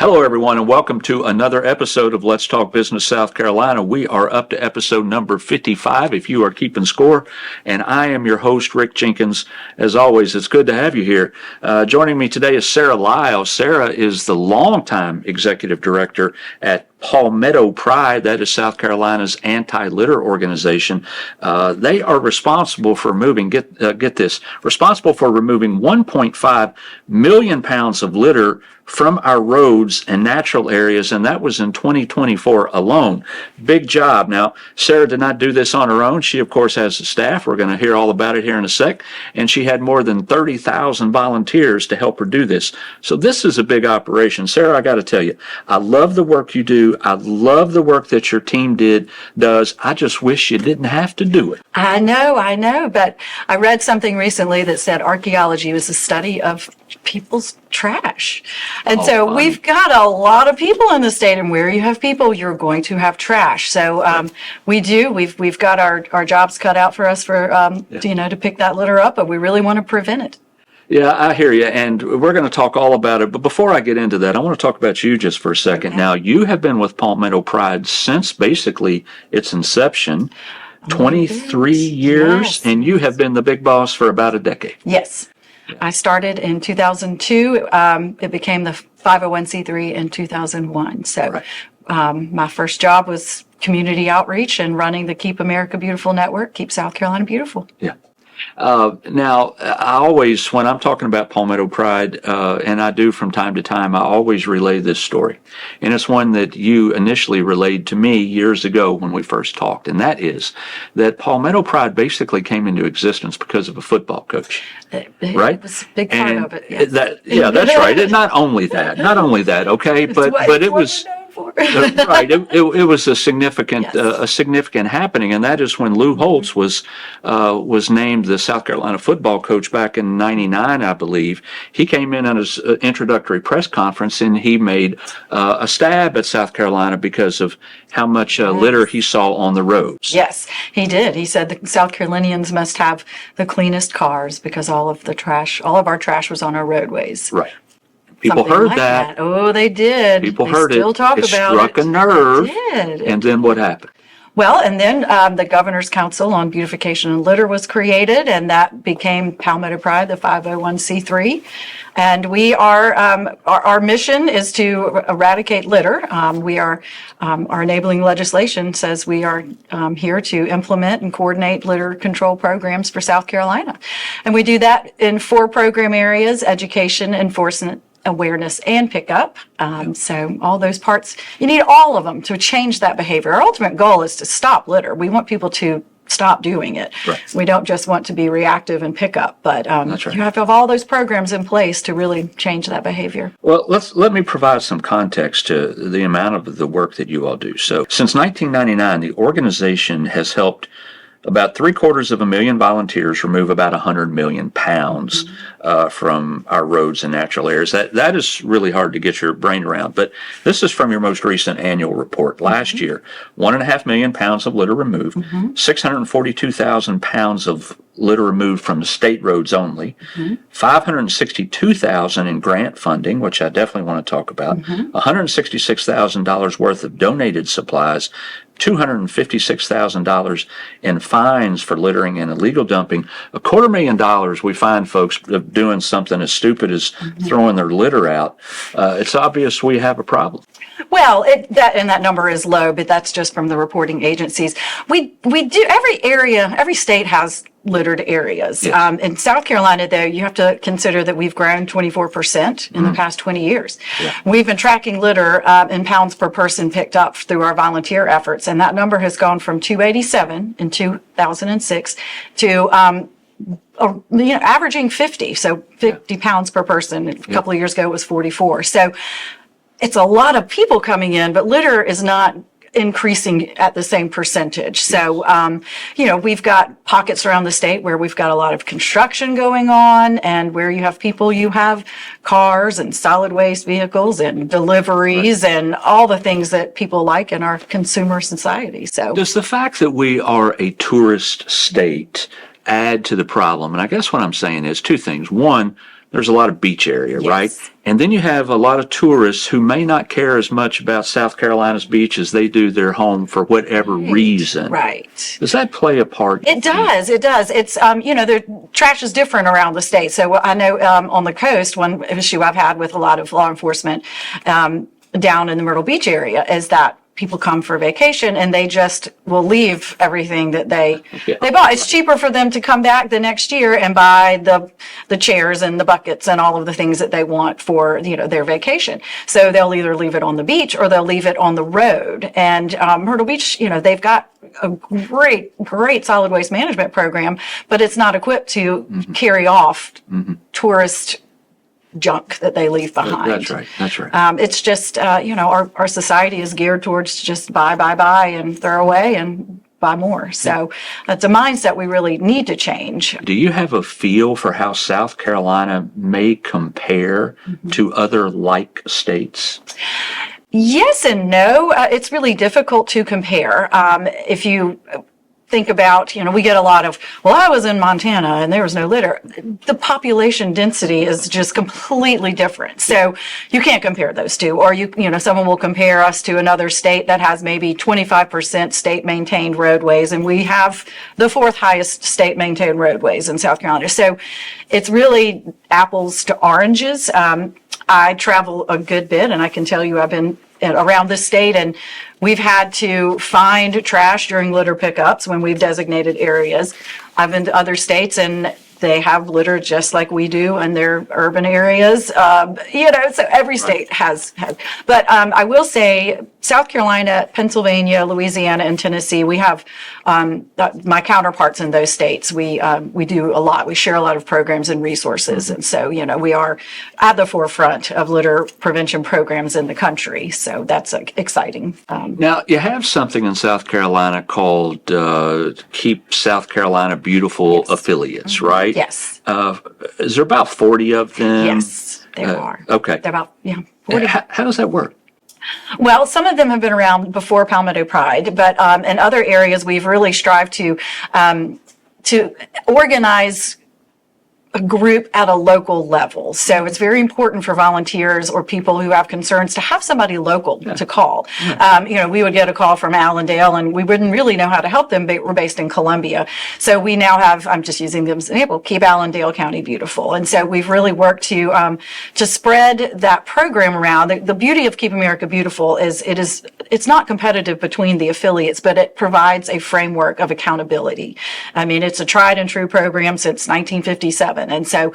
Hello, everyone, and welcome to another episode of Let's Talk Business South Carolina. We are up to episode number 55, if you are keeping score, and I am your host, Rick Jenkins. As always, it's good to have you here. Joining me today is Sarah Lyles. Sarah is the longtime executive director at PalmettoPride, that is South Carolina's anti-litter organization. They are responsible for removing, get this, responsible for removing 1.5 million pounds of litter from our roads and natural areas, and that was in 2024 alone. Big job. Now, Sarah did not do this on her own. She, of course, has a staff. We're going to hear all about it here in a sec. And she had more than 30,000 volunteers to help her do this. So this is a big operation. Sarah, I got to tell you, I love the work you do. I love the work that your team does. I just wish you didn't have to do it. I know, but I read something recently that said archaeology was the study of people's trash. And so we've got a lot of people in the state, and where you have people, you're going to have trash. So we've got our jobs cut out for us for, to pick that litter up, but we really want to prevent it. Yeah, I hear you, and we're going to talk all about it. But before I get into that, I want to talk about you just for a second. Okay. Now, you have been with Palmetto since basically its inception, 23 years, yes. And you have been the big boss for about a decade. Yes. I started in 2002. It became the 501c3 in 2001. So right. My first job was community outreach and running the Keep America Beautiful network, Keep South Carolina Beautiful. Yeah. Now, I always, when I'm talking about Palmetto Pride, and I do from time to time, I always relay this story. And it's one that you initially relayed to me years ago when we first talked. And that is that Palmetto Pride basically came into existence because of a football coach. Right? It was a big part of it. Yes. That's right. Not only that, okay? But it was... Right. It was a significant happening, and that is when Lou Holtz was named the South Carolina football coach back in '99, I believe. He came in on his introductory press conference, and he made a stab at South Carolina because of how much litter he saw on the roads. Yes, he did. He said the South Carolinians must have the cleanest cars because all of our trash was on our roadways. Right. People heard like that. Oh, they did. People they heard still it. Talk it about struck a nerve. It did. And then what happened? Well, and then the Governor's Council on Beautification and Litter was created, and that became Palmetto Pride, the 501c3. And we are, our mission is to eradicate litter. Our enabling legislation says we are here to implement and coordinate litter control programs for South Carolina. And we do that in 4 program areas: education, enforcement, awareness, and pickup. So all those parts, you need all of them to change that behavior. Our ultimate goal is to stop litter. We want people to stop doing it. Right. We don't just want to be reactive and pick up, but That's right. You have to have all those programs in place to really change that behavior. Well, let me provide some context to the amount of the work that you all do. So since 1999, the organization has helped about 750,000 volunteers remove about 100 million pounds from our roads and natural areas. That is really hard to get your brain around. But this is from your most recent annual report. Last year, 1.5 million pounds of litter removed, 642,000 pounds of litter removed from the state roads only, 562,000 in grant funding, which I definitely want to talk about, $166,000 worth of donated supplies, $256,000 in fines for littering and illegal dumping, $250,000 we find folks doing something as stupid as throwing their litter out. It's obvious we have a problem. Well, that number is low, but that's just from the reporting agencies. We do, every state has littered areas. Yes. In South Carolina, though, you have to consider that we've grown 24% in the past 20 years. Yeah. We've been tracking litter in pounds per person picked up through our volunteer efforts, and that number has gone from 287 in 2006 to averaging 50, so 50 pounds per person. A couple of years ago, it was 44. So it's a lot of people coming in, but litter is not increasing at the same percentage. So, we've got pockets around the state where we've got a lot of construction going on, and where you have people, you have cars and solid waste vehicles and deliveries and all the things that people like in our consumer society. So does the fact that we are a tourist state add to the problem? And I guess what I'm saying is 2 things. One, there's a lot of beach area, right? Yes. And then you have a lot of tourists who may not care as much about South Carolina's beach as they do their home for whatever reason. Right. Does that play a part? It does. It does. It's, the trash is different around the state. So I know on the coast, one issue I've had with a lot of law enforcement down in the Myrtle Beach area is that people come for vacation and they just will leave everything that they bought. It's cheaper for them to come back the next year and buy the chairs and the buckets and all of the things that they want for, their vacation. So they'll either leave it on the beach or they'll leave it on the road. And Myrtle Beach, they've got a great solid waste management program, but it's not equipped to carry off tourist junk that they leave behind. That's right. It's just, our society is geared towards just buy, and throw away and buy more. So that's a mindset we really need to change. Do you have a feel for how South Carolina may compare to other like states? Yes and no. It's really difficult to compare. If you think about, we get a lot of, well, I was in Montana and there was no litter. The population density is just completely different. So you can't compare those two. Or someone will compare us to another state that has maybe 25% state maintained roadways, and we have the fourth highest state maintained roadways in South Carolina. So it's really apples to oranges. I travel a good bit, and I can tell you I've been around this state, and we've had to find trash during litter pickups when we've designated areas. I've been to other states, and they have litter just like we do in their urban areas. So every state has. But I will say South Carolina, Pennsylvania, Louisiana, and Tennessee, we have my counterparts in those states. We do a lot. We share a lot of programs and resources. And so, we are at the forefront of litter prevention programs in the country. So that's exciting. Now, you have something in South Carolina called Keep South Carolina Beautiful affiliates, right? Yes. Is there about 40 of them? Yes, there are. Okay. They're about, 40. How does that work? Well, some of them have been around before Palmetto Pride, but in other areas we've really strived to organize a group at a local level. So it's very important for volunteers or people who have concerns to have somebody local to call. We would get a call from Allendale and we wouldn't really know how to help them. We're based in Columbia. So we now have, I'm just using them as an example, Keep Allendale County Beautiful. And so we've really worked to spread that program around. The beauty of Keep America Beautiful is it's not competitive between the affiliates, but it provides a framework of accountability. I mean, it's a tried and true program since 1957. And so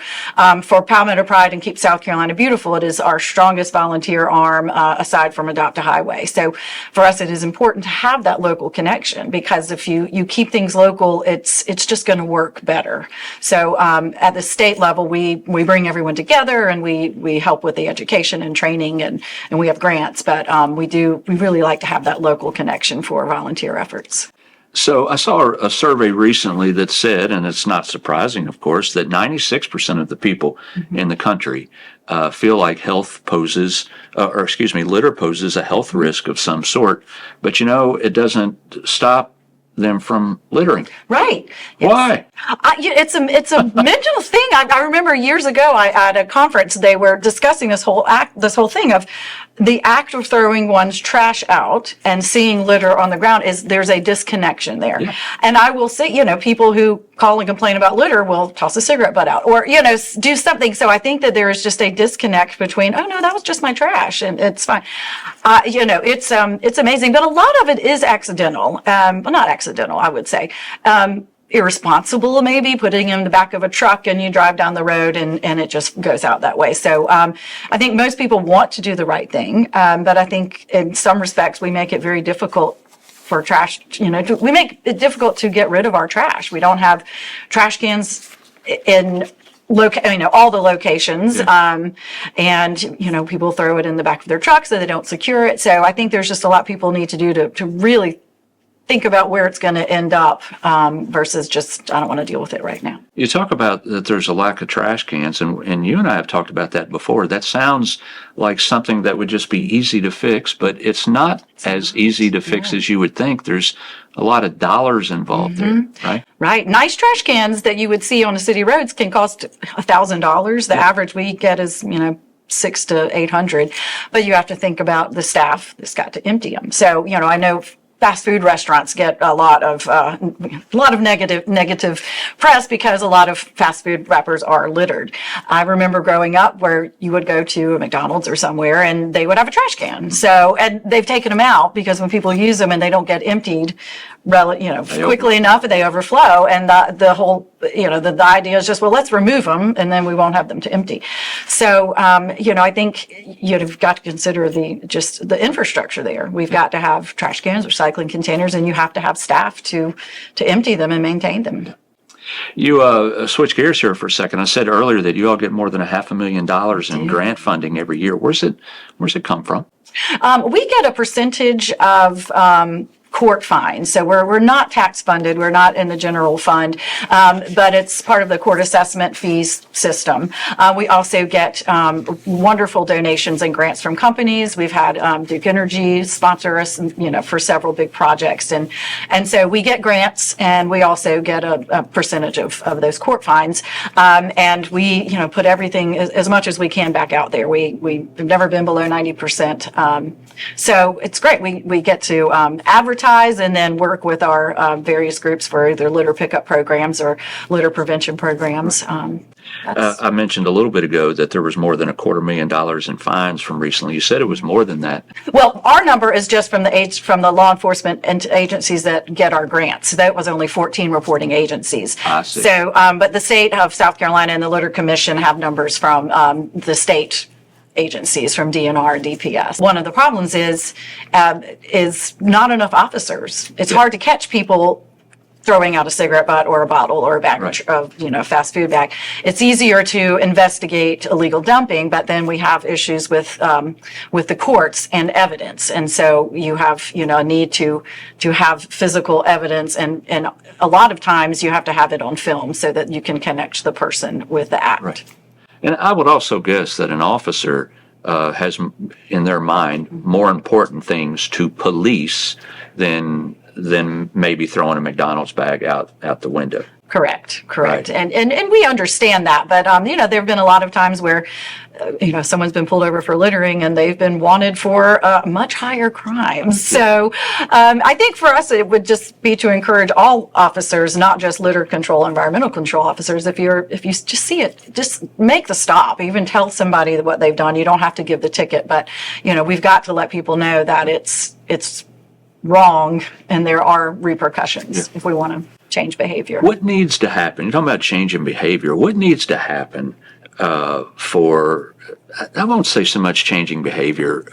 for Palmetto Pride and Keep South Carolina Beautiful, it is our strongest volunteer arm aside from Adopt a Highway. So for us, it is important to have that local connection because if you keep things local, it's just going to work better. So at the state level, we bring everyone together and we help with the education and training and we have grants, but we really like to have that local connection for volunteer efforts. So I saw a survey recently that said, and it's not surprising, of course, that 96% of the people in the country feel like litter poses a health risk of some sort. But it doesn't stop them from littering. Right. Why? It's a mental thing. I remember years ago at a conference they were discussing this whole thing of the act of throwing one's trash out and seeing litter on the ground there's a disconnection there. Yeah. And I will say, people who call and complain about litter will toss a cigarette butt out or, do something. So I think that there is just a disconnect between, oh no, that was just my trash and it's fine. It's amazing, but a lot of it is accidental. Well, not accidental, I would say. Irresponsible, maybe putting in the back of a truck and you drive down the road and it just goes out that way. So I think most people want to do the right thing, but I think in some respects we make it very difficult for trash. We make it difficult to get rid of our trash. We don't have trash cans in all the locations, and people throw it in the back of their truck so they don't secure it. So I think there's just a lot people need to do to really think about where it's going to end up versus just, I don't want to deal with it right now. You talk about that there's a lack of trash cans, and you and I have talked about that before. That sounds like something that would just be easy to fix, but it's not as easy to fix as you would think. There's a lot of dollars involved there, right? Right. Nice trash cans that you would see on the city roads can cost $1,000. The average we get is, $600 to $800, but you have to think about the staff that's got to empty them. So, I know fast food restaurants get a lot of negative press because a lot of fast food wrappers are littered. I remember growing up where you would go to a McDonald's or somewhere and they would have a trash can. So, and they've taken them out because when people use them and they don't get emptied, quickly enough, they overflow. And the whole, the idea is just, well, let's remove them and then we won't have them to empty. So, I think you've got to consider the infrastructure there. We've got to have trash cans, recycling containers, and you have to have staff to empty them and maintain them. You switch gears here for a second. I said earlier that you all get more than $500,000 in grant funding every year. Where's it come from? We get a percentage of court fines. So we're not tax funded. We're not in the general fund, but it's part of the court assessment fees system. We also get wonderful donations and grants from companies. We've had Duke Energy sponsor us, for several big projects, and so we get grants, and we also get a percentage of those court fines, and we put everything as much as we can back out there. We've never been below 90%. So it's great. We get to advertise and then work with our various groups for either litter pickup programs or litter prevention programs. I mentioned a little bit ago that there was more than $250,000 in fines from recently. You said it was more than that. Well, our number is just from the law enforcement agencies that get our grants. That was only 14 reporting agencies. I see. So, but the state of South Carolina and the Litter Commission have numbers from the state agencies, from DNR and DPS. One of the problems is not enough officers. It's hard to catch people throwing out a cigarette butt or a bottle or a bag of fast food bag. It's easier to investigate illegal dumping, but then we have issues with the courts and evidence, and so you have a need to have physical evidence, and a lot of times you have to have it on film so that you can connect the person with the act. Right. And I would also guess that an officer has in their mind more important things to police than maybe throwing a McDonald's bag out the window. Correct. Right. And we understand that, but there have been a lot of times where someone's been pulled over for littering and they've been wanted for much higher crimes. So I think for us it would just be to encourage all officers, not just litter control, environmental control officers. If you just see it, just make the stop. Even tell somebody what they've done. You don't have to give the ticket, but we've got to let people know that it's wrong and there are repercussions if we want to change behavior. What needs to happen? You're talking about changing behavior. What needs to happen for, I won't say so much changing behavior,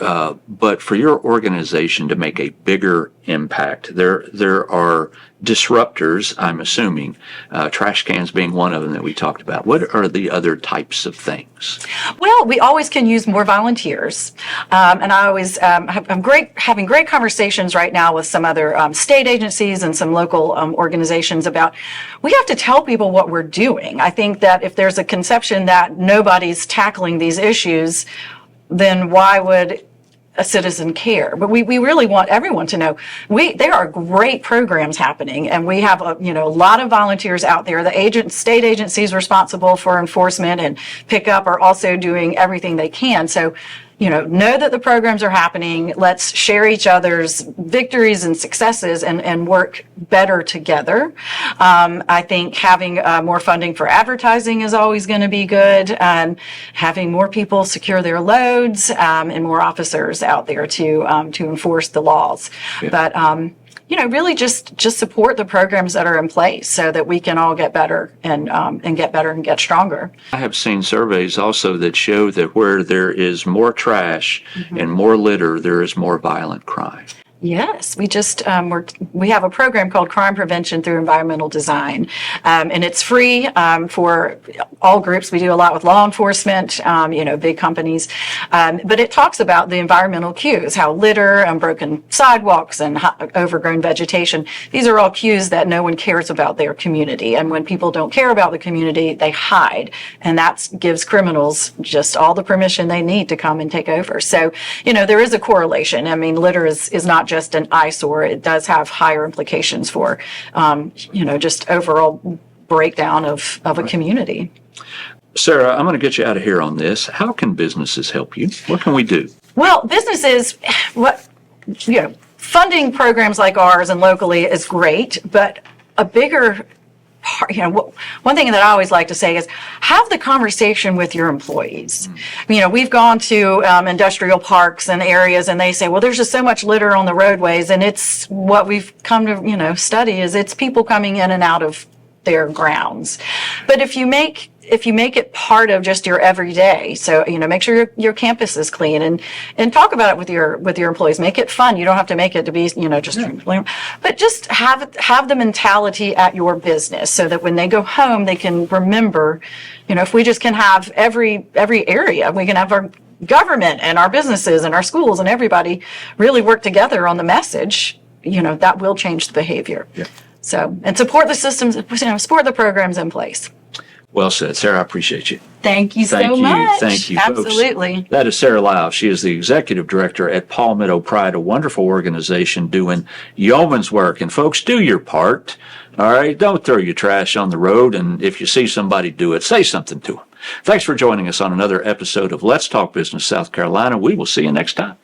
but for your organization to make a bigger impact? There are disruptors, I'm assuming, trash cans being one of them that we talked about. What are the other types of things? Well, we always can use more volunteers. And I always having great conversations right now with some other state agencies and some local organizations about, we have to tell people what we're doing. I think that if there's a conception that nobody's tackling these issues, then why would a citizen care? But we really want everyone to know there are great programs happening, and we have a lot of volunteers out there. The state agencies responsible for enforcement and pickup are also doing everything they can. So know that the programs are happening. Let's share each other's victories and successes and work better together. I think having more funding for advertising is always going to be good, and having more people secure their loads and more officers out there to enforce the laws. Yeah. But really just support the programs that are in place so that we can all get better and get stronger. I have seen surveys also that show that where there is more trash and more litter, there is more violent crime. Yes, we just we have a program called Crime Prevention through Environmental Design, and it's free for all groups. We do a lot with law enforcement, big companies, but it talks about the environmental cues, how litter and broken sidewalks and overgrown vegetation. These are all cues that no one cares about their community, and when people don't care about the community, they hide, and that gives criminals just all the permission they need to come and take over. So, there is a correlation. I mean, litter is not just an eyesore. It does have higher implications for, just overall breakdown of a community. Sarah, I'm going to get you out of here on this. How can businesses help you? What can we do? Well, businesses, funding programs like ours and locally is great, but a bigger one thing that I always like to say is have the conversation with your employees. We've gone to industrial parks and areas, and they say, well, there's just so much litter on the roadways, and it's what we've come to study is it's people coming in and out of their grounds. But if you make it part of just your everyday, so make sure your campus is clean and talk about it with your employees. Make it fun. You don't have to make it to be but just have the mentality at your business so that when they go home they can remember. If we just can have every area, we can have our government and our businesses and our schools and everybody really work together on the message. That will change the behavior. Yeah. So, and support the systems, support the programs in place. Well said, Sarah. I appreciate you. Thank you so much. Thank you, Absolutely. Folks. That is Sarah Lyles. She is the executive director at PalmettoPride, a wonderful organization doing yeoman's work. And folks, do your part. All right, don't throw your trash on the road. And if you see somebody do it, say something to them. Thanks for joining us on another episode of Let's Talk Business South Carolina. We will see you next time.